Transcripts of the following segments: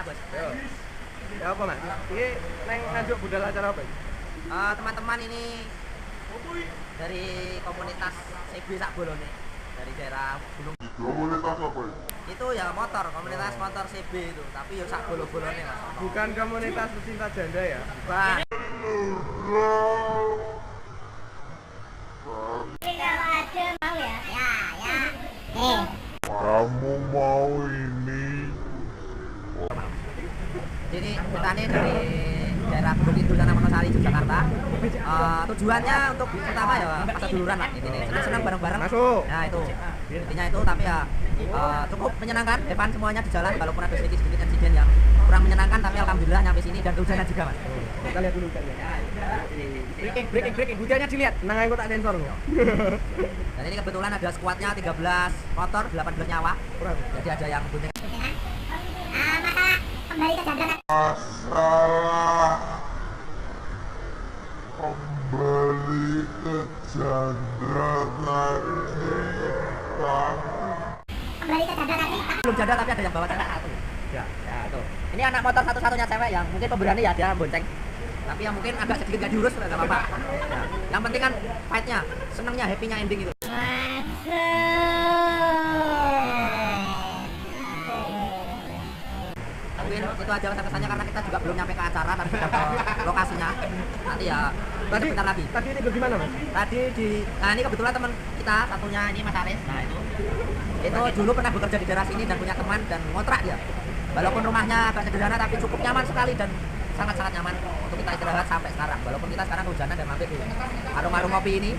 Jakarta, Bos. Ya apa, Mas? Ini neng nganjuk budal acara apa? Teman-teman ini dari komunitas CB Sakbolone dari daerah Gunung. Komunitas apa ya? Itu ya motor, komunitas motor CB itu, tapi ya Sakbolone Mas. Bukan komunitas pecinta janda ya? Bukan. Kalau ada mau ya? Kamu mau ini? Jadi kita ini dari daerah Gunung Kidul dan Wonosari, Jakarta. Tujuannya untuk pertama ya pasar duluran lah, ini senang-senang bareng-bareng. Masuk. Nah itu intinya itu, tapi ya cukup menyenangkan. Depan semuanya di jalan, walaupun ada sedikit insiden yang kurang menyenangkan, tapi alhamdulillah nyampe sini dan kehujanan juga, Mas. Kita lihat dulu, kita lihat. Breaking, hujannya dilihat. Nang aku tak sensor kok. Dan ini kebetulan ada skuadnya 13 motor, 18 nyawa. Jadi ada yang bunting. Masalah kembali ke janda. Masalah kembali ke janda lagi. Kembali ke janda lagi. Belum janda tapi ada yang bawa cewek satu. Ya, tuh. Ini anak motor satu-satunya cewek yang mungkin pemberani ya, dia bonceng. Tapi yang mungkin agak sedikit gak diurus, nggak apa-apa. Ya. Yang penting kan fight-nya, senengnya, happy-nya ending itu. Mungkin itu aja kesannya karena kita juga belum nyampe ke acara, tapi sudah ke lokasinya. Nanti ya Tadi sebentar lagi. Tadi ini bagaimana, Mas? Tadi nah ini kebetulan teman kita satunya ini Mas Aris. Nah itu dulu pernah bekerja di daerah sini dan punya teman dan ngontrak dia. Walaupun rumahnya agak sederhana tapi cukup nyaman sekali dan sangat-sangat nyaman untuk kita istirahat sampai sekarang. Walaupun kita sekarang kehujanan dan mampir di warung-warung kopi ini.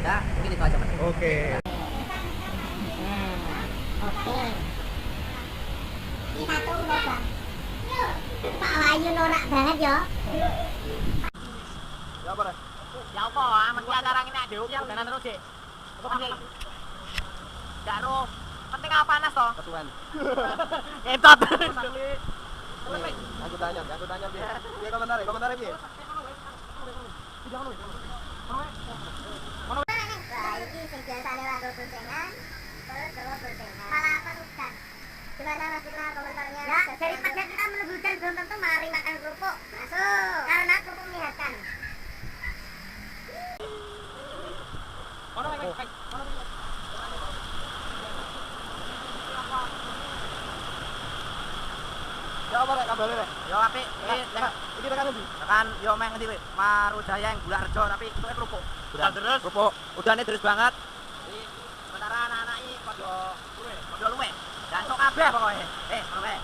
Ya mungkin itu aja, Mas. Oke. Oke. Kita tunggu, Bang. Pak Wahyu norak banget ya. Ya apa, Res? Ya apa, mesti acara ini ada hujanan terus sih. Gak roh. Penting apa panas toh? Ketuan. Entot. Aku tanya, Bi. Iya komentar, Bi. Wah, ini sing biasane waduh boncengan, terus boncengan. Malah apa hujan? Gimana Mas Citra komentarnya? Ya, daripada kita menunggu hujan belum tentu mari makan kerupuk. Masuk. Karena kerupuk menyehatkan. Ya apa, Rek? Kabare, Rek? Yo apik, Iki tekan ndi? tekan yo meh ngendi kowe? Marujaya yang Bulak Rejo tapi itu kerupuk. Terus kerupuk. Udane terus banget. Jadi sementara anak-anak iki padha luwe. Dan sok kabeh pokoke. Ngono wae.